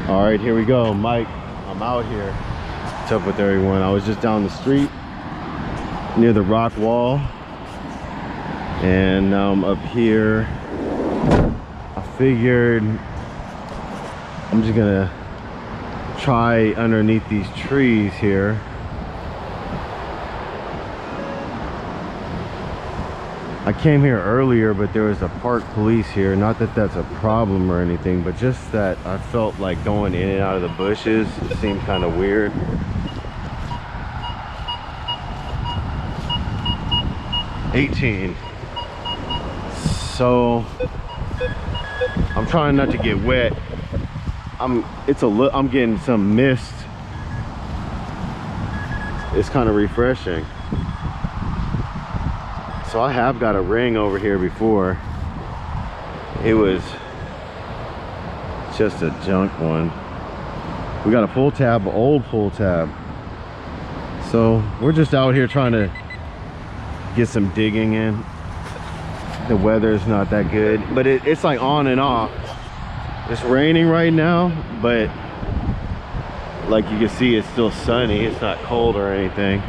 All right, here we go. Mike, I'm out here. What's up with everyone? I was just down the street near the rock wall, and now I'm up here. I figured I'm just gonna try underneath these trees here. I came here earlier, but there was a park police here. Not that that's a problem or anything, but just that I felt like going in and out of the bushes. It seemed kind of weird. $18. So I'm trying not to get wet. I'm getting some mist. It's kind of refreshing. So I have got a ring over here before. It was just a junk one. We got a pull tab, old pull tab. So we're just out here trying to get some digging in. The weather's not that good, but it's like on and off. It's raining right now, but like you can see, it's still sunny. It's not cold or anything.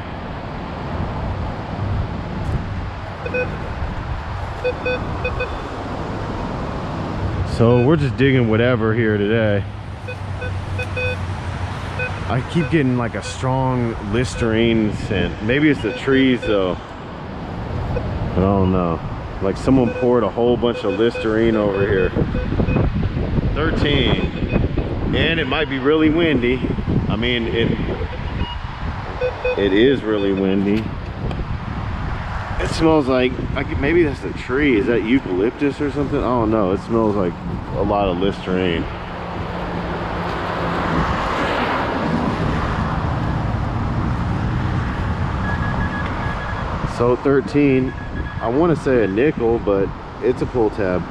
So we're just digging whatever here today. I keep getting like a strong Listerine scent. Maybe it's the trees though. I don't know. Like someone poured a whole bunch of Listerine over here. 13. And it might be really windy. I mean, it is really windy. It smells like, maybe that's the tree. Is that eucalyptus or something? I don't know. It smells like a lot of Listerine. So 13, I want to say a nickel, but it's a pull tab.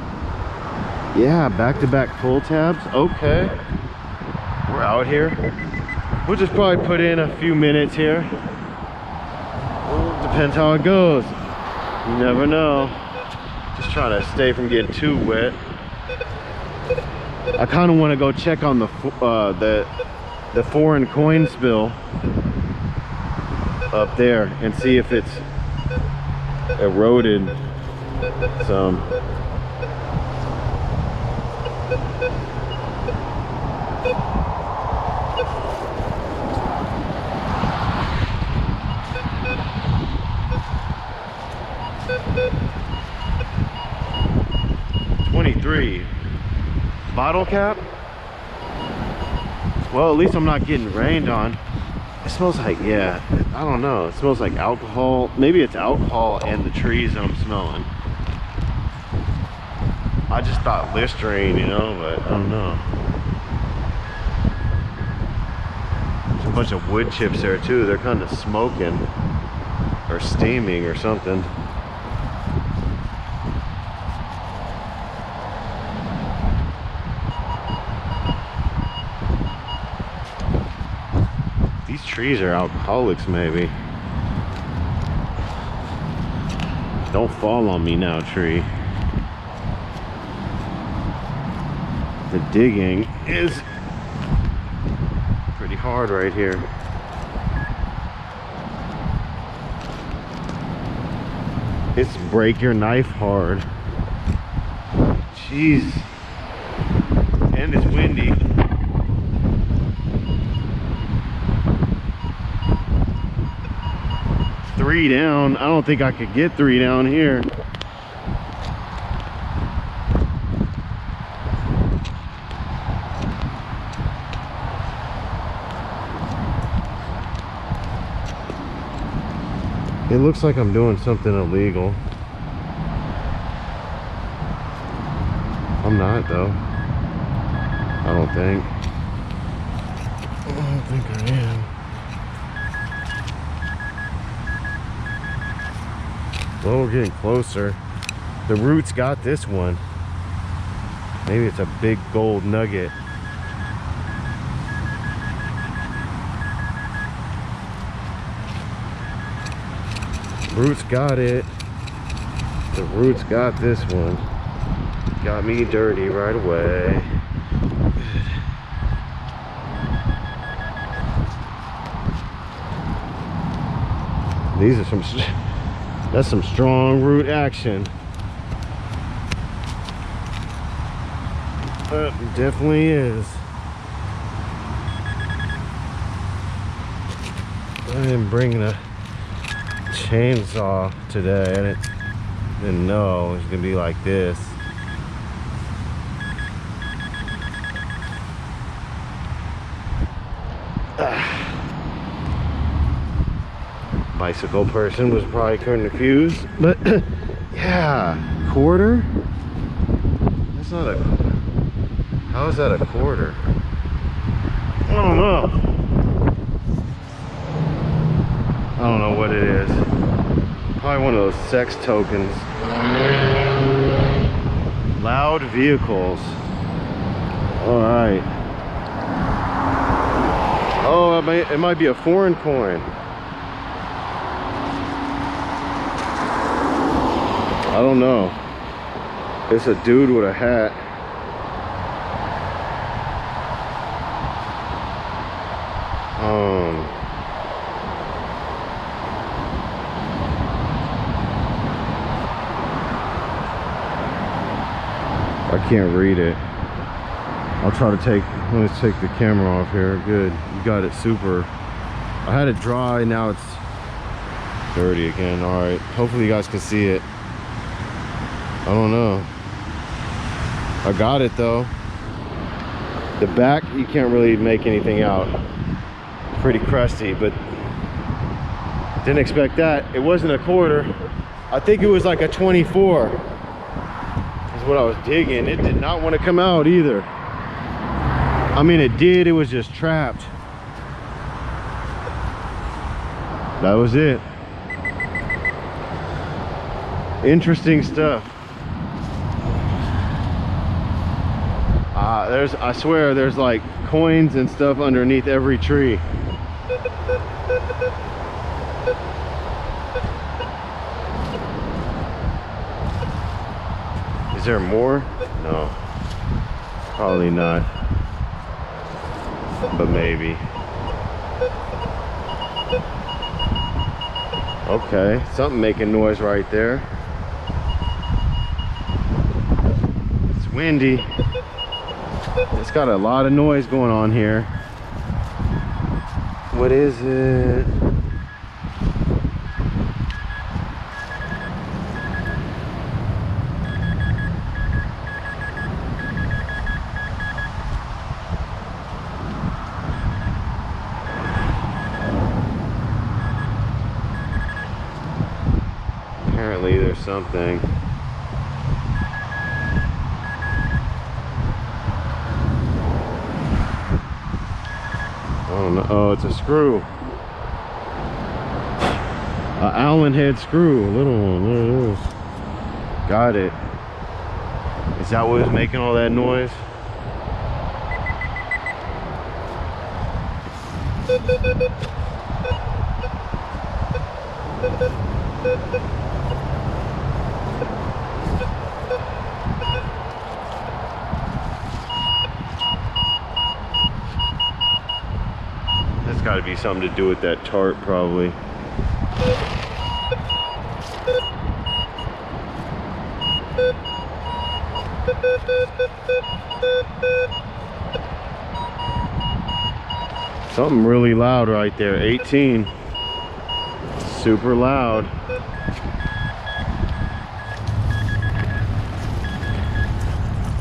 Yeah, back-to-back pull tabs. Okay. We're out here. We'll just probably put in a few minutes here. Well, depends how it goes. You never know. Just trying to stay from getting too wet. I kind of want to go check on the foreign coin spill up there and see if it's eroded some. Bottle cap. Well, at least I'm not getting rained on. It smells like, yeah, I don't know, it smells like alcohol. Maybe it's alcohol and the trees that I'm smelling. I just thought Listerine, you know, but I don't know. There's a bunch of wood chips there too. They're kind of smoking or steaming or something. These trees are alcoholics, maybe. Don't fall on me now, tree. The digging is pretty hard right here. It's break your knife hard. Jeez. And it's windy. Three down. I don't think I could get three down here. It looks like I'm doing something illegal. I'm not though. I don't think. I don't think I am. Well, we're getting closer. The roots got this one. Maybe it's a big gold nugget. Roots got it. The roots got this one. Got me dirty right away. These are some, that's some strong root action. It definitely is. I didn't bring the chainsaw today. I didn't know it was gonna be like this. Bicycle person was probably confused, but yeah, quarter? That's not a, how is that a quarter? I don't know. I don't know what it is. Probably one of those sex tokens. Loud vehicles. All right. Oh, it might be a foreign coin. I don't know. It's a dude with a hat. I can't read it. I'll try to take, let me take the camera off here. Good, you got it super. I had it dry, now it's dirty again. All right, hopefully you guys can see it. I don't know. I got it though. The back, you can't really make anything out. Pretty crusty, but didn't expect that. It wasn't a quarter. I think it was like a 24 is what I was digging. It did not want to come out either. I mean, it did, it was just trapped. That was it. Interesting stuff. I swear there's like coins and stuff underneath every tree. Is there more? No, probably not, but maybe. Okay, something making noise right there. It's windy. It's got a lot of noise going on here. What is it? Apparently there's something. Oh, it's a screw. An Allen head screw, a little one. There it is. Got it. Is that what was making all that noise? That's got to be something to do with that tarp, probably. Something really loud right there. 18. Super loud.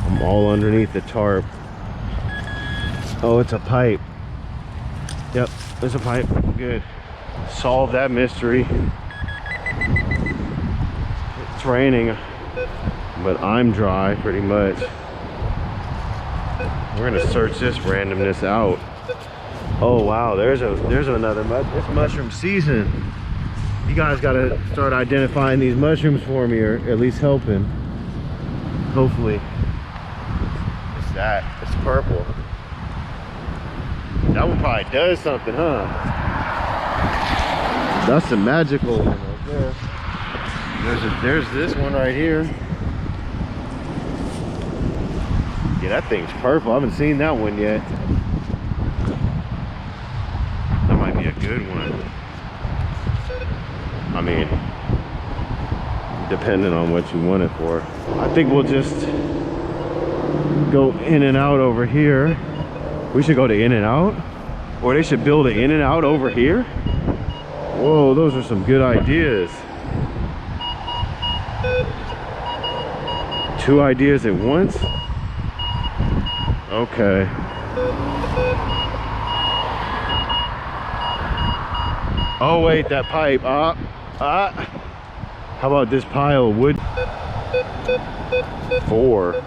I'm all underneath the tarp. Oh, it's a pipe. Yep, there's a pipe. Good. Solve that mystery. It's raining, but I'm dry pretty much. We're gonna search this randomness out. Oh wow, there's another it's mushroom season. You guys gotta start identifying these mushrooms for me, or at least helping. Hopefully. It's that. It's purple. That one probably does something, huh? That's the magical one right there. There's this one right here. Yeah, that thing's purple. I haven't seen that one yet. That might be a good one. I mean, depending on what you want it for. I think we'll just go in and out over here. We should go to In and Out, or they should build an In and Out over here. Whoa, those are some good ideas. Two ideas at once? Okay. Oh wait, that pipe. How about this pile of wood? 4.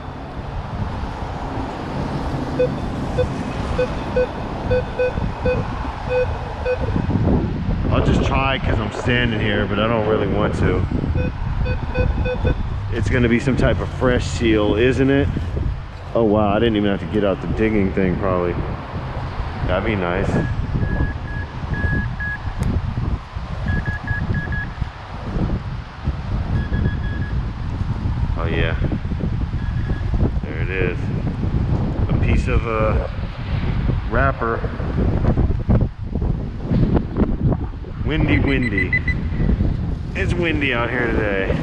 I'll just try because I'm standing here, but I don't really want to. It's gonna be some type of fresh seal, isn't it? Oh wow, I didn't even have to get out the digging thing probably. That'd be nice. Oh yeah, there it is. A piece of wrapper. Windy. It's windy out here today.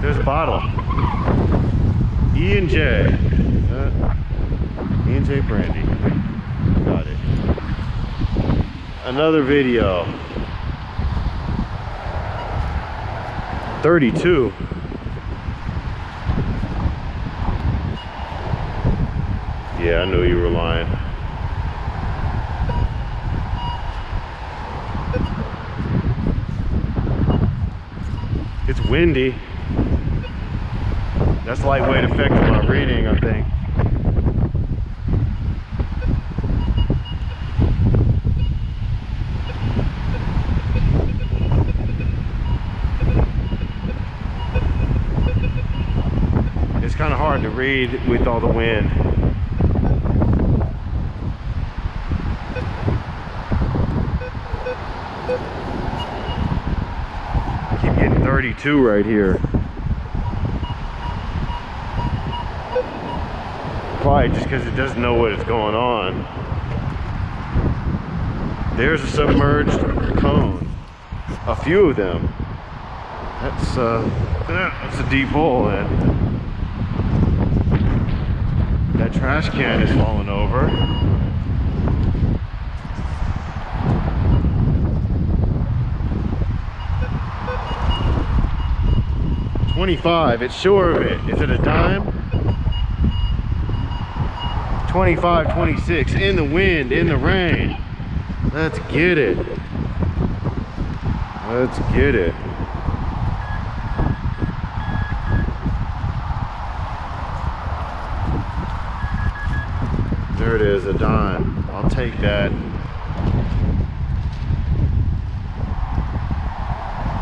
There's a bottle. E&J. E&J brandy. Got it. Another video. 32. Yeah, I knew you were lying. It's windy. That's lightweight affecting my reading, I think. It's kind of hard to read with all the wind. I keep getting 32 right here. Probably just because it doesn't know what is going on. There's a submerged cone. A few of them. That's a deep hole, man. That trash can is falling over. $25, it's sure of it. Is it a dime? 25, 26, in the wind, in the rain. Let's get it. Let's get it. There it is, a dime. I'll take that.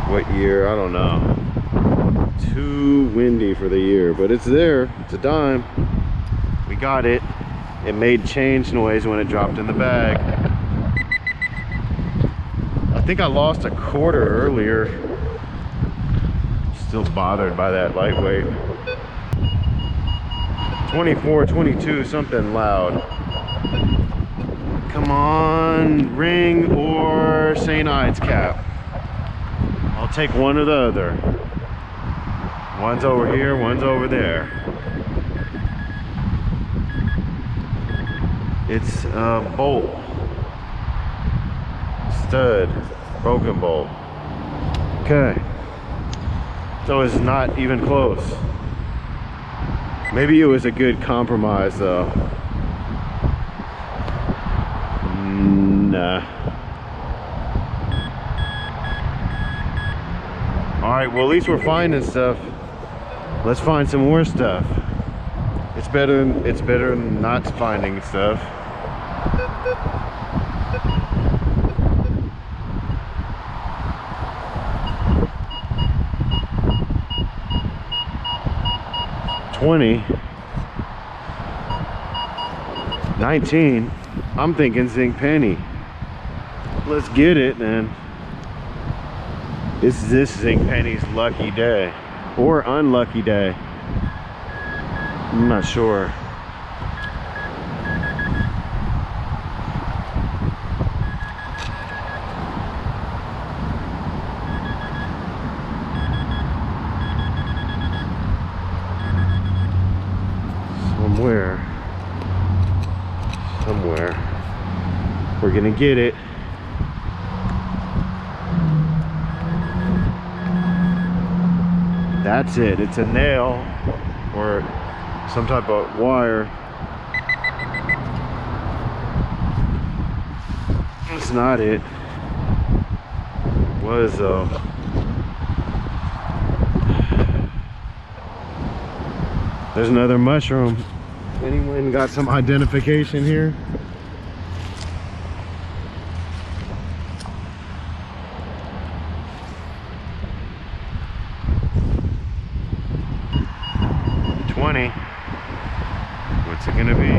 What year? I don't know. Too windy for the year, but it's there. It's a dime. We got it. It made change noise when it dropped in the bag. I think I lost a quarter earlier. Still bothered by that lightweight. 24, 22, something loud. Come on, ring or St. Ides cap. I'll take one or the other. One's over here, one's over there. It's a bolt. Stud. Broken bolt. Okay. So it's not even close. Maybe it was a good compromise though. Nah. Alright, well at least we're finding stuff. Let's find some more stuff. It's better than not finding stuff. $20, $19. I'm thinking zinc penny. Let's get it, man. Is this zinc penny's lucky day or unlucky day? I'm not sure. somewhere. We're gonna get it. That's it. It's a nail or some type of wire. It's not it. It was though. There's another mushroom. Anyone got some identification here? What's it gonna be?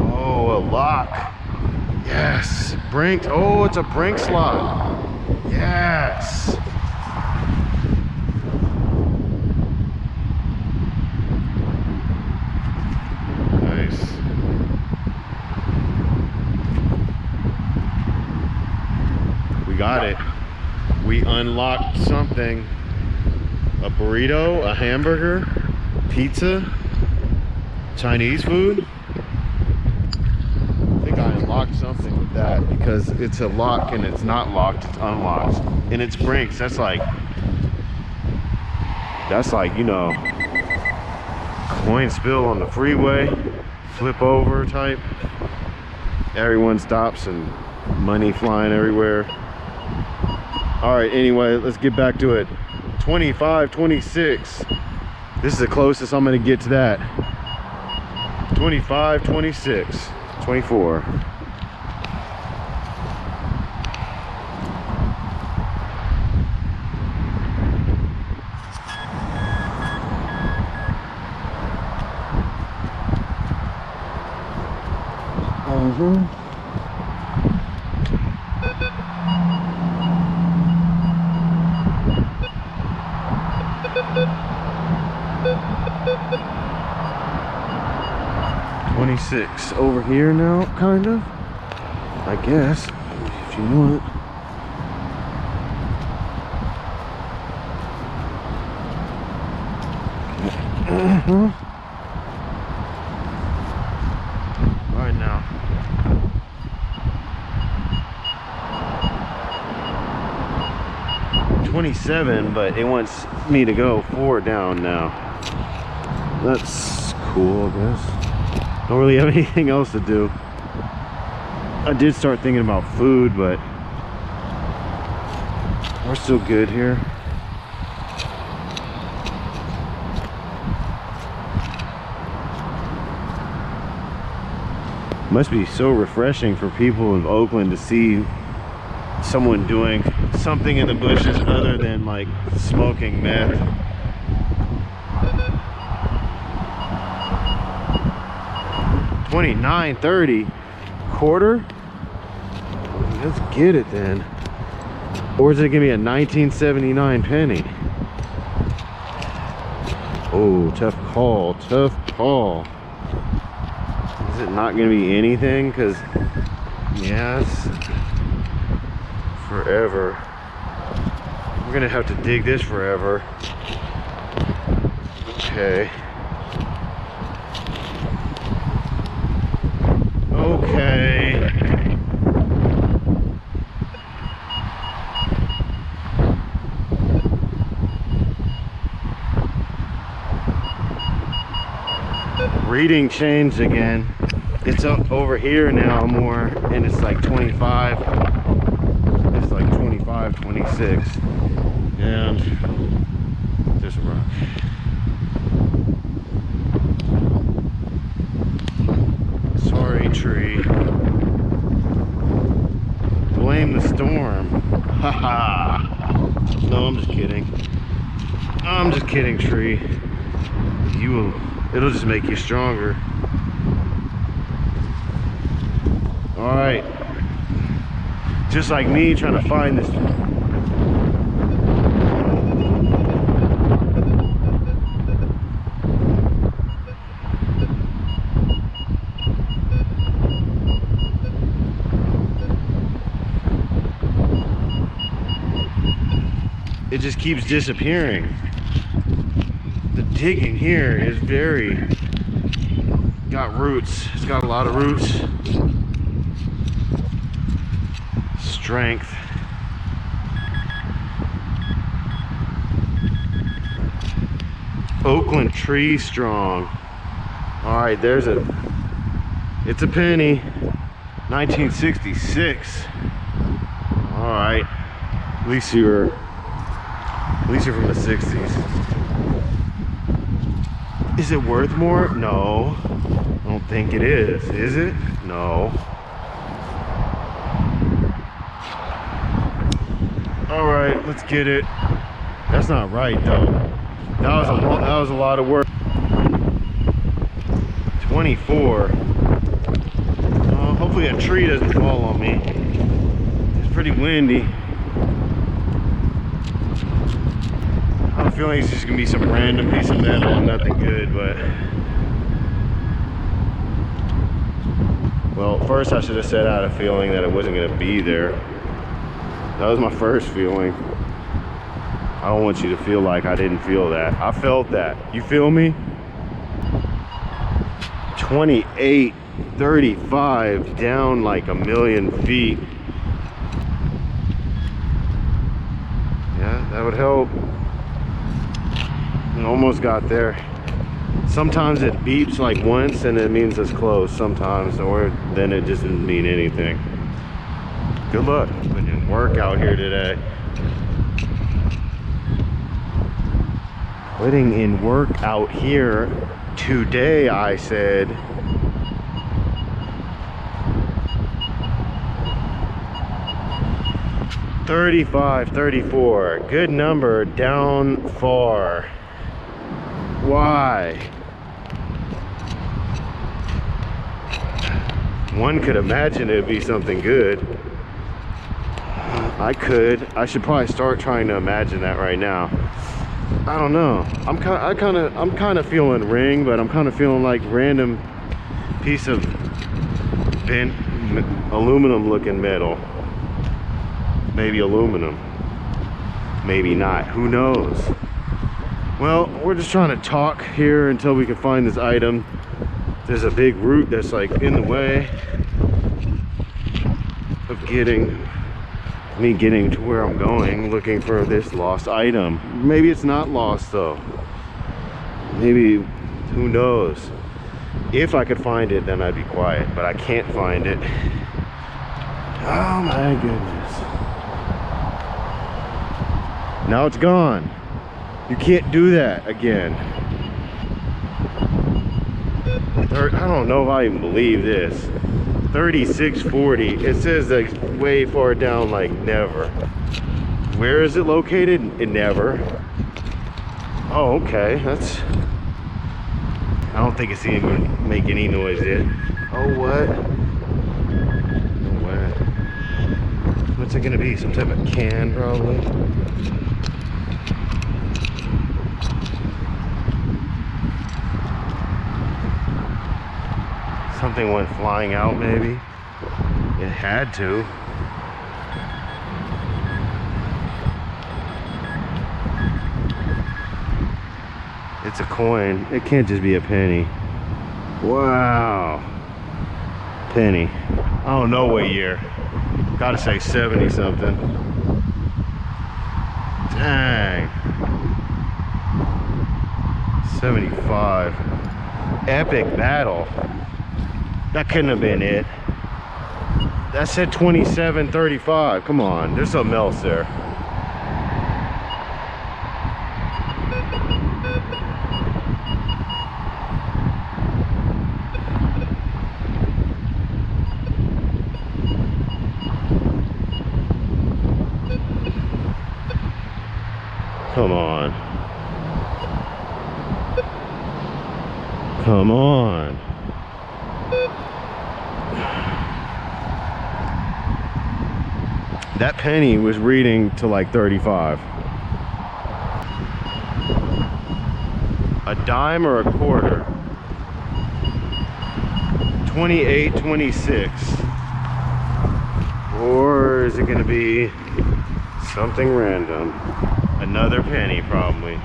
Oh, a lock. Yes, Brinks. Oh, it's a Brinks lock. Yes. Nice. Got it. We unlocked something. A burrito, a hamburger, pizza, Chinese food. I think I unlocked something with that because it's a lock and it's not locked, it's unlocked. And it's Brinks. That's like, you know, coin spill on the freeway, flip over type. Everyone stops and money flying everywhere. All right, anyway, let's get back to it. 25, 26. This is the closest I'm gonna get to that. 25, 26, 24. $26 over here now, kind of. I guess, if you want. Right now. 27, but it wants me to go 4 down now. That's cool, I guess. Don't really have anything else to do. I did start thinking about food, but we're still good here. Must be so refreshing for people in Oakland to see someone doing something in the bushes other than like smoking meth. $29.30 quarter. Let's get it then. Or is it gonna be a 1979 penny? Oh, tough call, tough call. Is it not gonna be anything? Because yes, forever. We're gonna have to dig this forever. Okay. Okay. Reading changed again. It's up over here now more, and it's like 25. It's like 25, 26. And there's a rock. Sorry, tree. Blame the storm. Haha. No, I'm just kidding. I'm just kidding, tree. It'll just make you stronger. All right. Just like me trying to find this. it just keeps disappearing. The digging here is got roots. It's got a lot of roots. Strength. Oakland tree strong. All right, it's a penny. 1966. All right, at least you're from the 60s. Is it worth more? No, I don't think it is. Is it? No. All right, let's get it. That's not right though. That was a lot of work. 24. Hopefully a tree doesn't fall on me. It's pretty windy. I have a feeling it's just gonna be some random piece of metal and nothing good, but well, first I should have said I had a feeling that it wasn't gonna be there. That was my first feeling. I don't want you to feel like I didn't feel that. I felt that. You feel me? 28.35 down like a million feet. Yeah, that would help. I almost got there. Sometimes it beeps like once and it means it's close sometimes, or then it just didn't mean anything. Good luck. Putting in work out here today. Putting in work out here today, I said. $35, $34, good number, down far. Why? One could imagine it'd be something good. I should probably start trying to imagine that right now. I don't know. I'm kind of feeling ring, but I'm kind of feeling like random piece of bent aluminum looking metal. Maybe aluminum, maybe not, who knows. Well, we're just trying to talk here until we can find this item. There's a big root that's like in the way of me getting to where I'm going, looking for this lost item. Maybe it's not lost though. Maybe, who knows. If I could find it, then I'd be quiet, but I can't find it. Oh my goodness. Now it's gone. You can't do that again. I don't know if I even believe this. 3640. It says like way far down, like never. Where is it located? In never. Oh, okay. That's. I don't think it's even make any noise yet. Oh, what? What? What's it gonna be? Some type of can, probably. Something went flying out, maybe. It had to. It's a coin. It can't just be a penny. Wow. Penny. I don't know what year. Gotta say 70 something. Dang. 75. Epic battle. That couldn't have been it. That said 27.35. Come on, there's something else there. Come on. Come on. That penny was reading to like 35. A dime or a quarter? 28, 26. Or is it gonna be something random? Another penny, probably.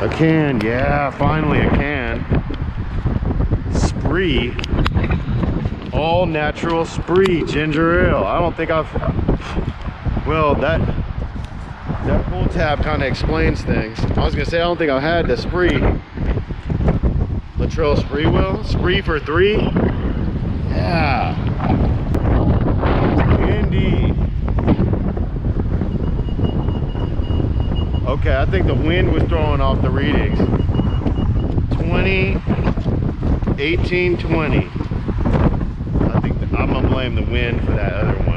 A can, yeah, finally a can. Spree. All natural Spree ginger ale. I don't think I've, well, that pull tab kind of explains things. I was gonna say I don't think I've had the Spree. Latrell Spree will? Spree for $3? Yeah. Indeed. Okay, I think the wind was throwing off the readings. 20, 18, 20. I think I'm gonna blame the wind for that other one.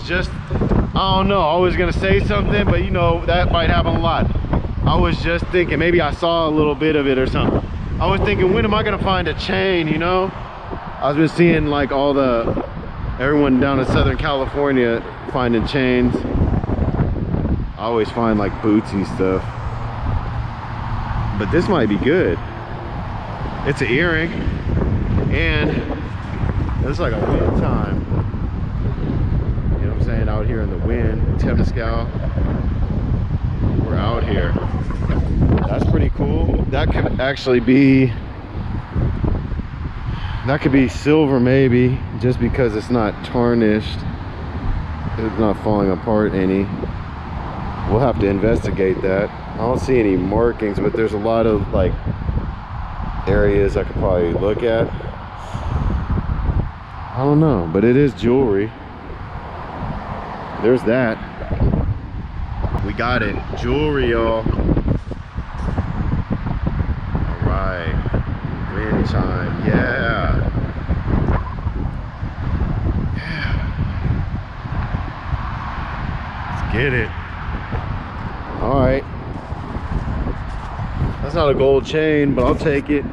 Just, I don't know, I was gonna say something, but you know, that might happen a lot. I was just thinking, maybe I saw a little bit of it or something. I was thinking, when am I gonna find a chain, you know? I've been seeing like everyone down in Southern California finding chains. I always find like bootsy stuff. But this might be good. It's an earring, and it's like a wind time. Saying out here in the wind, Temescal, we're out here. That's pretty cool. That could actually be, that could be silver maybe, just because it's not tarnished, it's not falling apart any. We'll have to investigate that. I don't see any markings, but there's a lot of like areas I could probably look at. I don't know, but it is jewelry. There's that. We got it. Jewelry, y'all. Alright. Wind chime. Yeah. Yeah. Let's get it. Alright. That's not a gold chain, but I'll take it.